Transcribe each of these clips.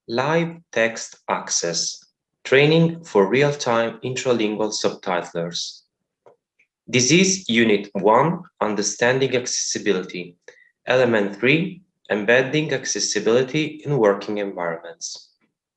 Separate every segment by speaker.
Speaker 1: Live Text Access Training for Real-Time Intralingual Subtitlers. This is Unit 1, Understanding Accessibility, Element 3, Embedding Accessibility in Working Environments.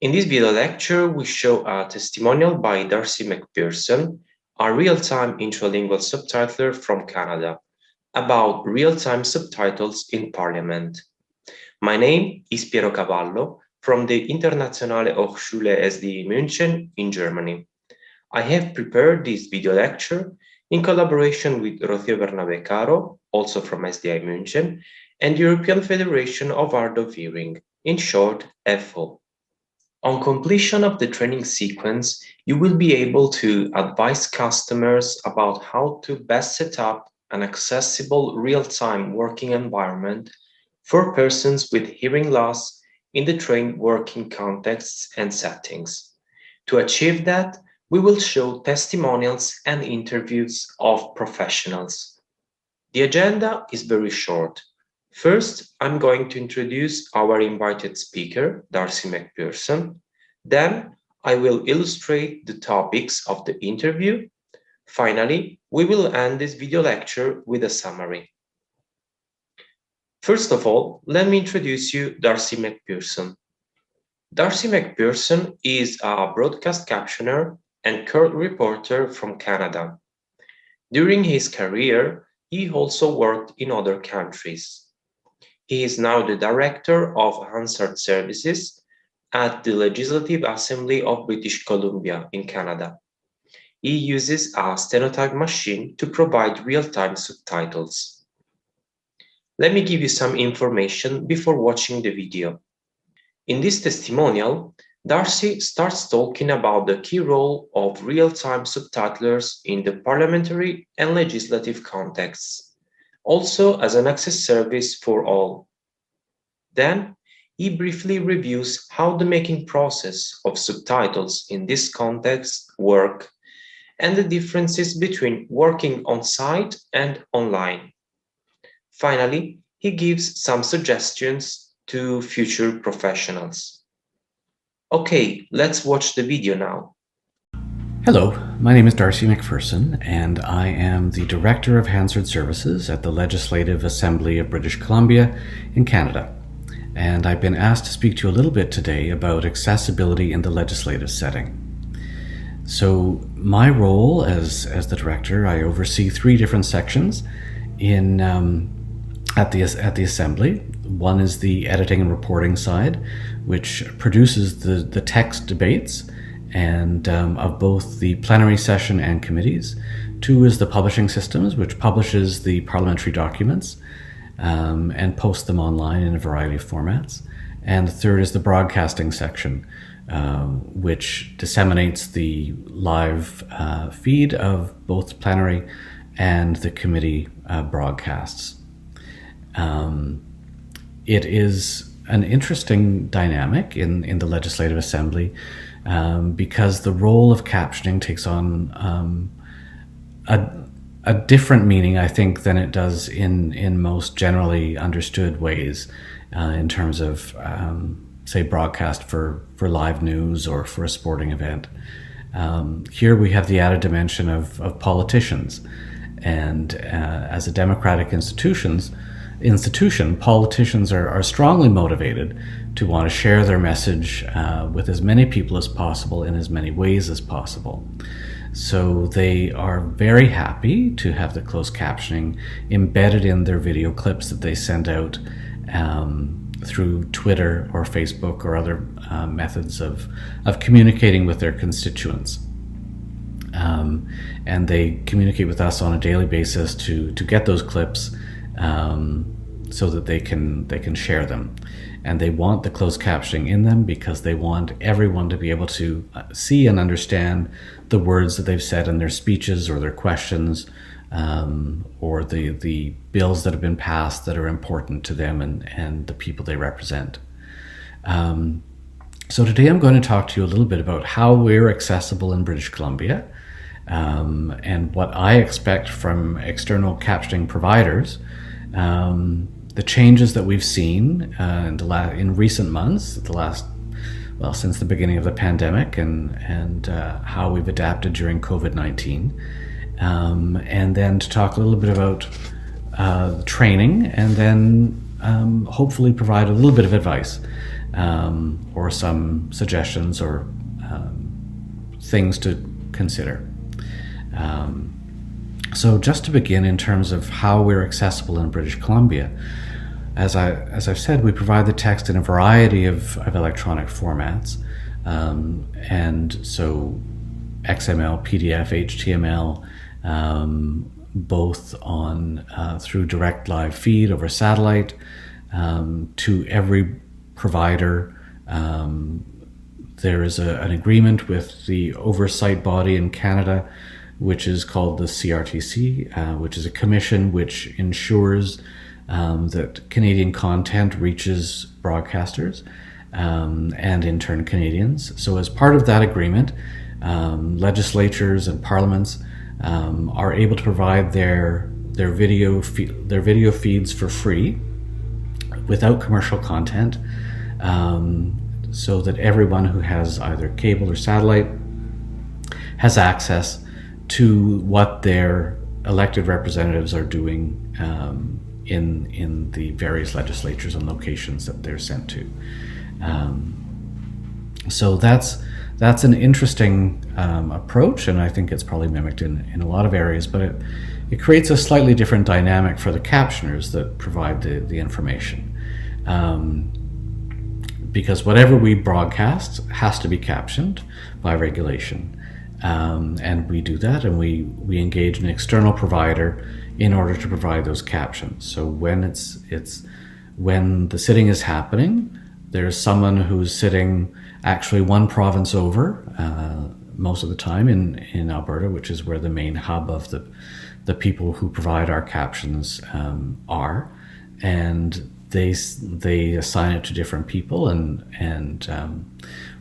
Speaker 1: In this video lecture, we show a testimonial by DArcy McPherson, a real-time intralingual subtitler from Canada, about real-time subtitles in Parliament. My name is Piero Cavallo, from the Internationale Hochschule SDI München in Germany. I have prepared this video lecture in collaboration with Rocio Bernabé Caro, also from SDI München, and European Federation of Art of Hearing, in short, EFO. On completion of the training sequence, you will be able to advise customers about how to best set up an accessible real-time working environment for persons with hearing loss in the trained working contexts and settings. To achieve that, we will show testimonials and interviews of professionals. The agenda is very short. First, I'm going to introduce our invited speaker, DArcy McPherson. Then, I will illustrate the topics of the interview. Finally, we will end this video lecture with a summary. First of all, let me introduce you DArcy McPherson. DArcy McPherson is a broadcast captioner and court reporter from Canada. During his career, he also worked in other countries. He is now the Director of Hansard Services at the Legislative Assembly of British Columbia in Canada. He uses a stenotype machine to provide real-time subtitles. Let me give you some information before watching the video. In this testimonial, DArcy starts talking about the key role of real-time subtitlers in the parliamentary and legislative contexts, also as an access service for all. Then, he briefly reviews how the making process of subtitles in this context work and the differences between working on-site and online. Finally, he gives some suggestions to future professionals. Okay, let's watch the video now.
Speaker 2: Hello, my name is DArcy McPherson, and I am the Director of Hansard Services at the Legislative Assembly of British Columbia in Canada. And I've been asked to speak to you a little bit today about accessibility in the legislative setting. So my role as the Director, I oversee 3 different sections at the Assembly. One is the editing and reporting side, which produces the text debates and of both the plenary session and committees. 2 is the publishing systems, which publishes the parliamentary documents and posts them online in a variety of formats. And the 3rd is the broadcasting section, which disseminates the live feed of both plenary and the committee broadcasts. It is an interesting dynamic in the Legislative Assembly because the role of captioning takes on a different meaning, I think, than it does in most generally understood ways in terms of, say, broadcast for live news or for a sporting event. Here we have the added dimension of politicians, and as a democratic institution, politicians are strongly motivated to want to share their message with as many people as possible in as many ways as possible. So they are very happy to have the closed captioning embedded in their video clips that they send out through Twitter or Facebook or other methods of communicating with their constituents. And they communicate with us on a daily basis to get those clips so that they can share them. And they want the closed captioning in them because they want everyone to be able to see and understand the words that they've said in their speeches or their questions, or the bills that have been passed that are important to them and the people they represent. So today I'm going to talk to you a little bit about how we're accessible in British Columbia, and what I expect from external captioning providers, the changes that we've seen in recent months, since the beginning of the pandemic, and how we've adapted during COVID-19, and then to talk a little bit about training, and then hopefully provide a little bit of advice, or some suggestions, or things to consider. So just to begin, in terms of how we're accessible in British Columbia, as I've said, we provide the text in a variety of electronic formats, and so XML, PDF, HTML, both on through direct live feed over satellite, to every provider. There is an agreement with the oversight body in Canada, which is called the CRTC, which is a commission which ensures that Canadian content reaches broadcasters, and in turn Canadians. So as part of that agreement, legislatures and parliaments are able to provide their video feeds for free without commercial content, so that everyone who has either cable or satellite has access to what their elected representatives are doing in the various legislatures and locations that they're sent to. So that's an interesting approach, and I think it's probably mimicked in a lot of areas, but it creates a slightly different dynamic for the captioners that provide the information. Because whatever we broadcast has to be captioned by regulation. And we do that, and we engage an external provider in order to provide those captions. So when when the sitting is happening, there's someone who's sitting actually one province over, most of the time in Alberta, which is where the main hub of the people who provide our captions are, and they assign it to different people, and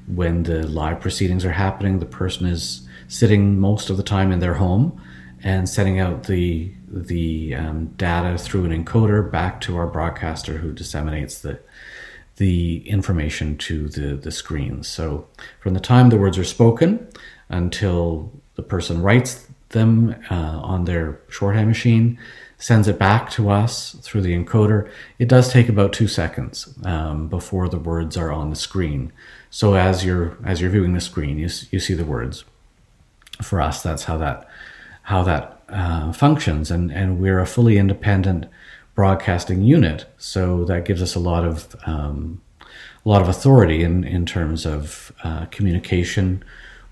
Speaker 2: when the live proceedings are happening, the person is sitting most of the time in their home and sending out the data through an encoder back to our broadcaster, who disseminates the information to the screens. So from the time the words are spoken until the person writes them on their shorthand machine, sends it back to us through the encoder, it does take about 2 seconds before the words are on the screen. So as you're viewing the screen, you see the words. For us, that's how that functions, and we're a fully independent broadcasting unit, so that gives us a lot of authority in terms of communication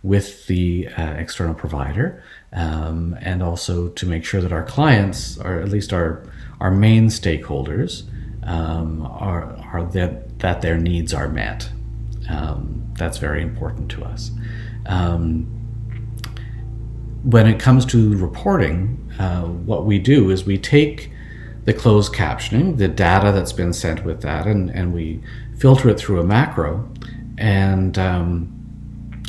Speaker 2: with the external provider, and also to make sure that our clients, or at least our main stakeholders, are that their needs are met. That's very important to us. When it comes to reporting, what we do is we take the closed captioning, the data that's been sent with that, and we filter it through a macro, and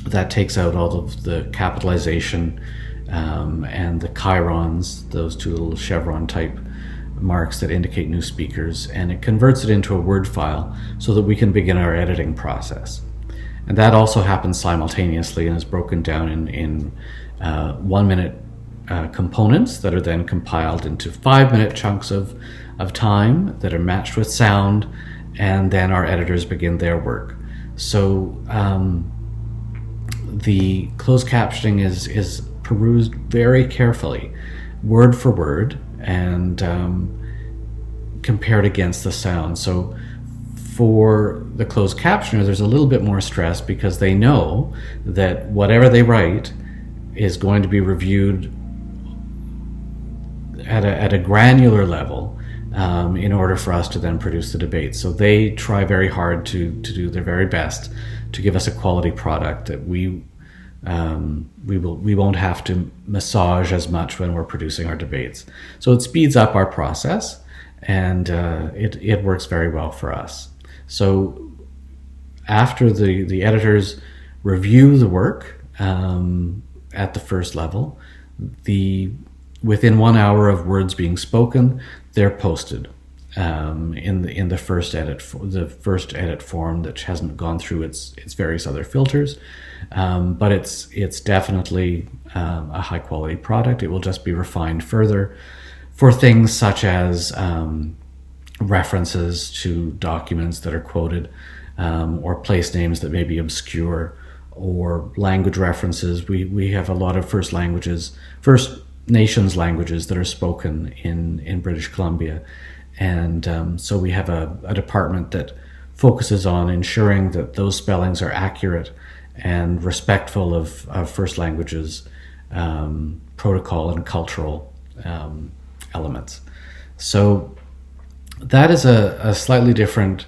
Speaker 2: that takes out all of the capitalization and the chyrons, those two little chevron type marks that indicate new speakers, and it converts it into a Word file so that we can begin our editing process. And that also happens simultaneously and is broken down in 1 minute components that are then compiled into 5 minute chunks of time that are matched with sound, and then our editors begin their work. So the closed captioning is perused very carefully, word for word, and compared against the sound. So for the closed captioner, there's a little bit more stress, because they know that whatever they write is going to be reviewed at a granular level in order for us to then produce the debate. So they try very hard to do their very best to give us a quality product that we won't have to massage as much when we're producing our debates. So it speeds up our process, and it works very well for us. So after the editors review the work at the first level, within 1 hour of words being spoken, they're posted in the first edit form that hasn't gone through its various other filters, but it's definitely a high quality product. It will just be refined further for things such as references to documents that are quoted, or place names that may be obscure, or language references. We have a lot of First Nations languages that are spoken in British Columbia, and so we have a department that focuses on ensuring that those spellings are accurate and respectful of First Languages protocol and cultural elements. So that is a slightly different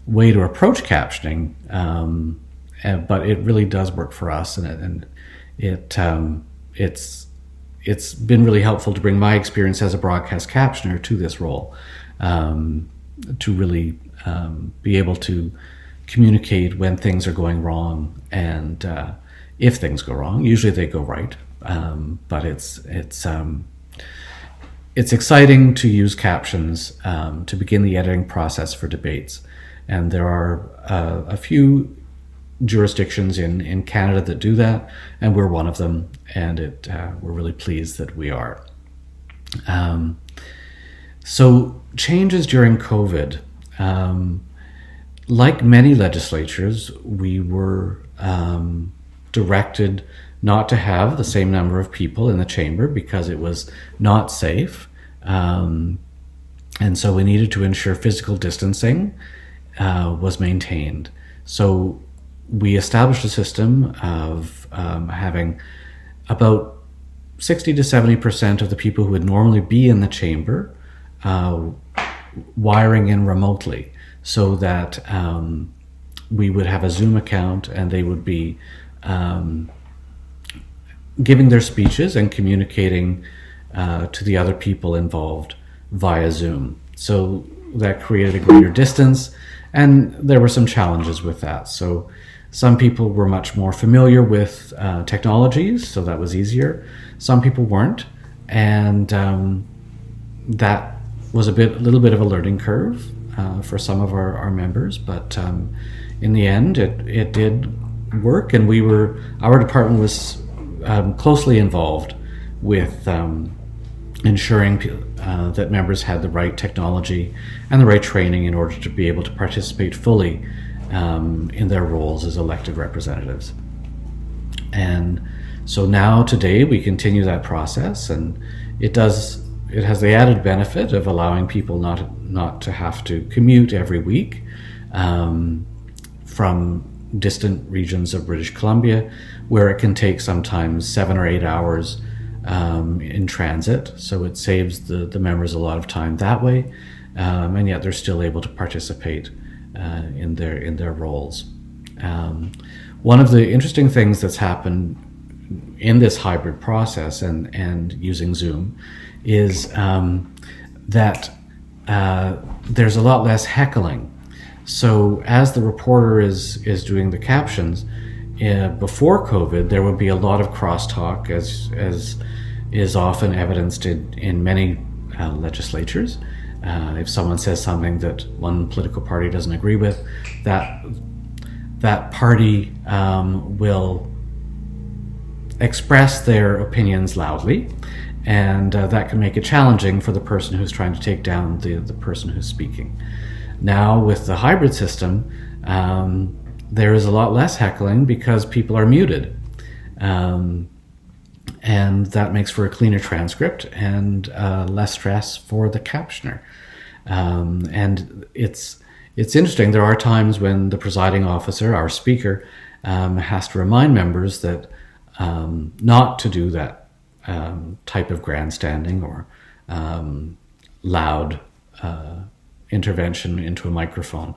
Speaker 2: way to approach captioning, but it really does work for us, and it's been really helpful to bring my experience as a broadcast captioner to this role, to really be able to communicate when things are going wrong, and if things go wrong. Usually they go right, but it's exciting to use captions to begin the editing process for debates. And there are a few jurisdictions in Canada that do that, and we're one of them, and we're really pleased that we are. So changes during COVID. Like many legislatures, we were directed not to have the same number of people in the chamber because it was not safe. And so we needed to ensure physical distancing was maintained. So we established a system of having about 60 to 70% of the people who would normally be in the chamber wiring in remotely, so that we would have a Zoom account and they would be giving their speeches and communicating to the other people involved via Zoom. So that created a greater distance, and there were some challenges with that. So some people were much more familiar with technologies, so that was easier. Some people weren't, and that was a little bit of a learning curve for some of our members, but in the end it did work, and our department was closely involved with ensuring that members had the right technology and the right training in order to be able to participate fully in their roles as elected representatives. And so now today we continue that process, and it has the added benefit of allowing people not to have to commute every week from distant regions of British Columbia, where it can take sometimes 7 or 8 hours in transit. So it saves the members a lot of time that way, and yet they're still able to participate in their roles. One of the interesting things that's happened in this hybrid process and using Zoom is that there's a lot less heckling. So as the reporter is doing the captions, before COVID, there would be a lot of crosstalk, as is often evidenced in many legislatures. If someone says something that one political party doesn't agree with, that party will express their opinions loudly, and that can make it challenging for the person who's trying to take down the person who's speaking. Now with the hybrid system, there is a lot less heckling because people are muted, and that makes for a cleaner transcript and less stress for the captioner. And it's interesting. There are times when the presiding officer, our speaker, has to remind members that not to do that type of grandstanding or loud intervention into a microphone.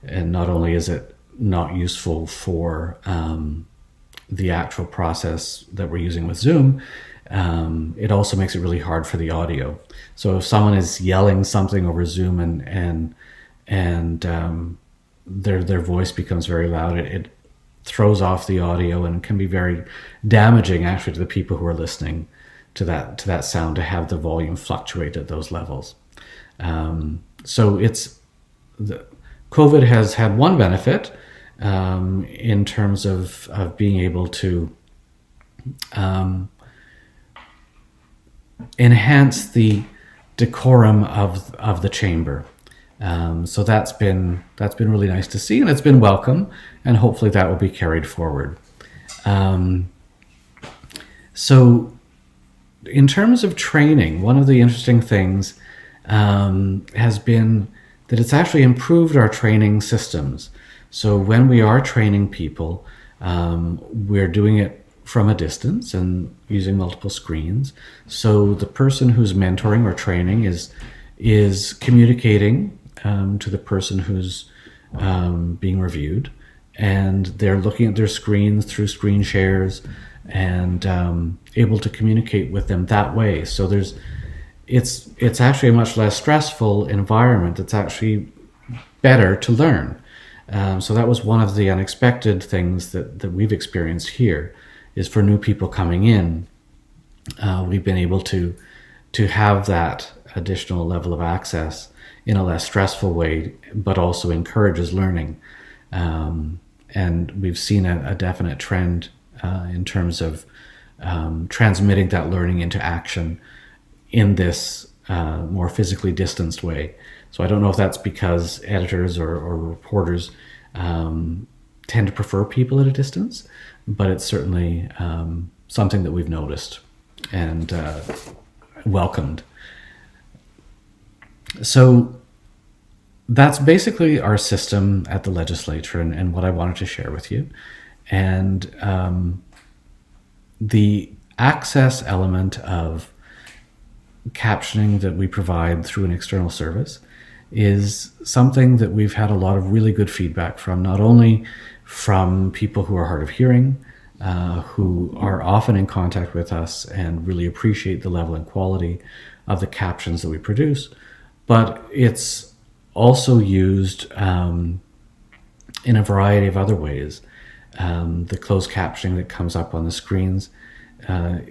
Speaker 2: And not only is it not useful for the actual process that we're using with Zoom, it also makes it really hard for the audio. So if someone is yelling something over Zoom and their voice becomes very loud. It throws off the audio and can be very damaging actually to the people who are listening to that sound, to have the volume fluctuate at those levels. So COVID has had one benefit in terms of being able to enhance the decorum of the chamber. So that's been really nice to see, and it's been welcome, and hopefully that will be carried forward. So in terms of training, one of the interesting things has been that it's actually improved our training systems. So when we are training people, we're doing it from a distance and using multiple screens. So the person who's mentoring or training is communicating to the person who's being reviewed, and they're looking at their screens through screen shares and able to communicate with them that way. So it's actually a much less stressful environment. It's actually better to learn. So that was one of the unexpected things that we've experienced here, is for new people coming in, we've been able to have that additional level of access in a less stressful way, but also encourages learning. And we've seen a definite trend in terms of transmitting that learning into action in this more physically distanced way. So I don't know if that's because editors or reporters tend to prefer people at a distance, but it's certainly something that we've noticed and welcomed. So that's basically our system at the legislature and what I wanted to share with you. And the access element of captioning that we provide through an external service is something that we've had a lot of really good feedback from, not only from people who are hard of hearing, who are often in contact with us and really appreciate the level and quality of the captions that we produce, but it's also used in a variety of other ways. The closed captioning that comes up on the screens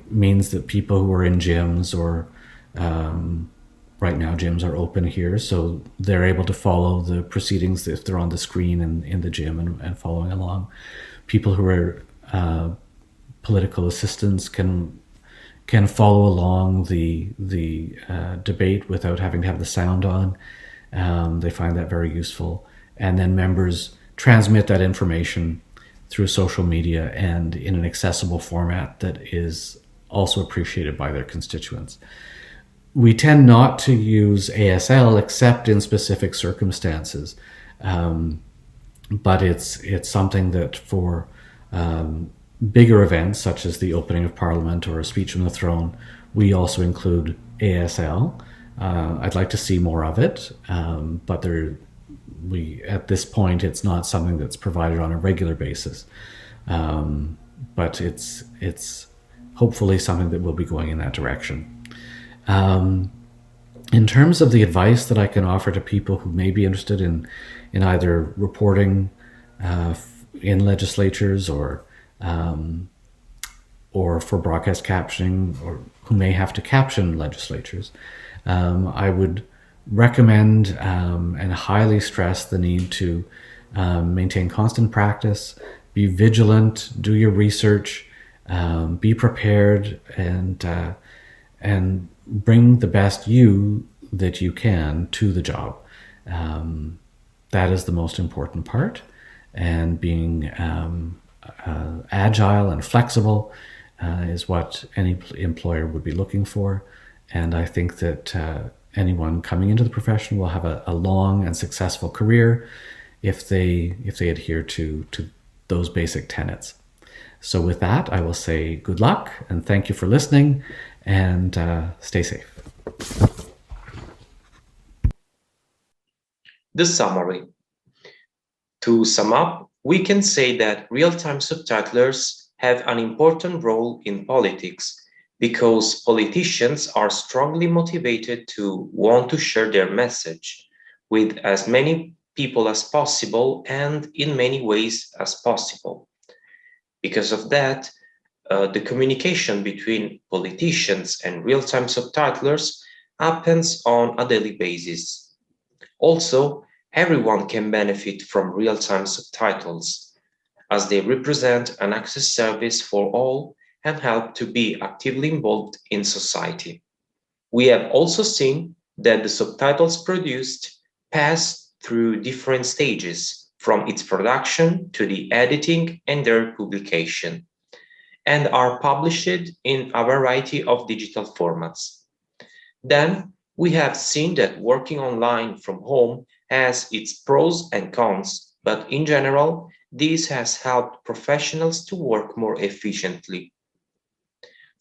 Speaker 2: means that people who are in gyms, or right now gyms are open here, so they're able to follow the proceedings if they're on the screen in the gym and following along. People who are political assistants can follow along the debate without having to have the sound on. They find that very useful. And then members transmit that information through social media and in an accessible format that is also appreciated by their constituents. We tend not to use ASL except in specific circumstances, but it's something that for bigger events such as the opening of Parliament or a speech from the throne, we also include ASL. I'd like to see more of it, but at this point it's not something that's provided on a regular basis. But it's hopefully something that will be going in that direction. In terms of the advice that I can offer to people who may be interested in either reporting in legislatures or for broadcast captioning, or who may have to caption legislatures, I would recommend and highly stress the need to maintain constant practice, be vigilant, do your research, be prepared, and bring the best you that you can to the job. That is the most important part, and being agile and flexible is what any employer would be looking for. And I think that anyone coming into the profession will have a long and successful career if they adhere to those basic tenets. So with that, I will say good luck and thank you for listening, and stay safe.
Speaker 1: The summary. To sum up, we can say that real-time subtitlers have an important role in politics because politicians are strongly motivated to want to share their message with as many people as possible and in many ways as possible. Because of that, the communication between politicians and real-time subtitlers happens on a daily basis. Also, everyone can benefit from real-time subtitles, as they represent an access service for all and help to be actively involved in society. We have also seen that the subtitles produced pass through different stages, from its production to the editing and their publication, and are published in a variety of digital formats. Then we have seen that working online from home has its pros and cons, but in general, this has helped professionals to work more efficiently.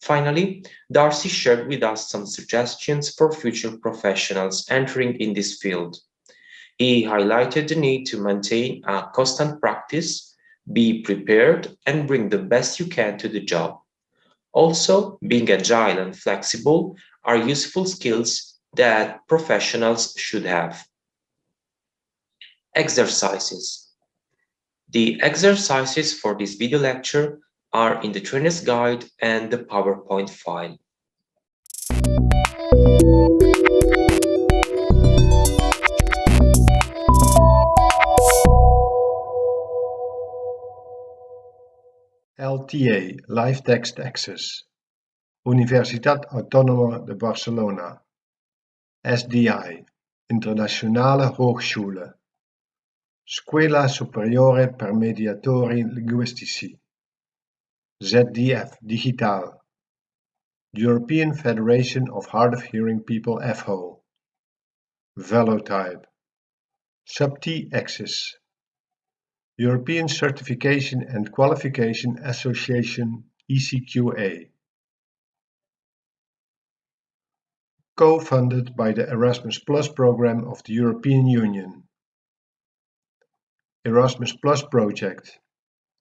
Speaker 1: Finally, Darcy shared with us some suggestions for future professionals entering in this field. He highlighted the need to maintain a constant practice, be prepared, and bring the best you can to the job. Also, being agile and flexible are useful skills that professionals should have. Exercises. The exercises for this video lecture are in the trainer's guide and the PowerPoint file.
Speaker 3: LTA Live Text Access, Universitat Autónoma de Barcelona, SDI, Internationale Hochschule, Scuola Superiore per Mediatori Linguistici, ZDF Digital, European Federation of Hard of Hearing People FHO, Velotype, Subti Access, European Certification and Qualification Association ECQA. Co-funded by the Erasmus Plus program of the European Union. Erasmus Plus project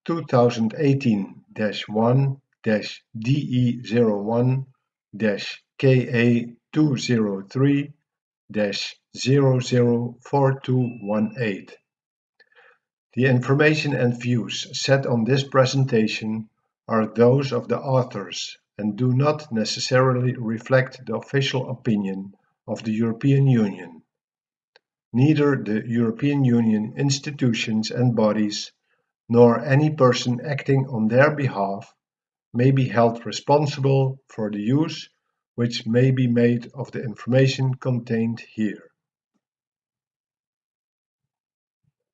Speaker 3: 2018-1-DE01-KA203-004218. The information and views set on this presentation are those of the authors and do not necessarily reflect the official opinion of the European Union. Neither the European Union institutions and bodies, nor any person acting on their behalf, may be held responsible for the use which may be made of the information contained here.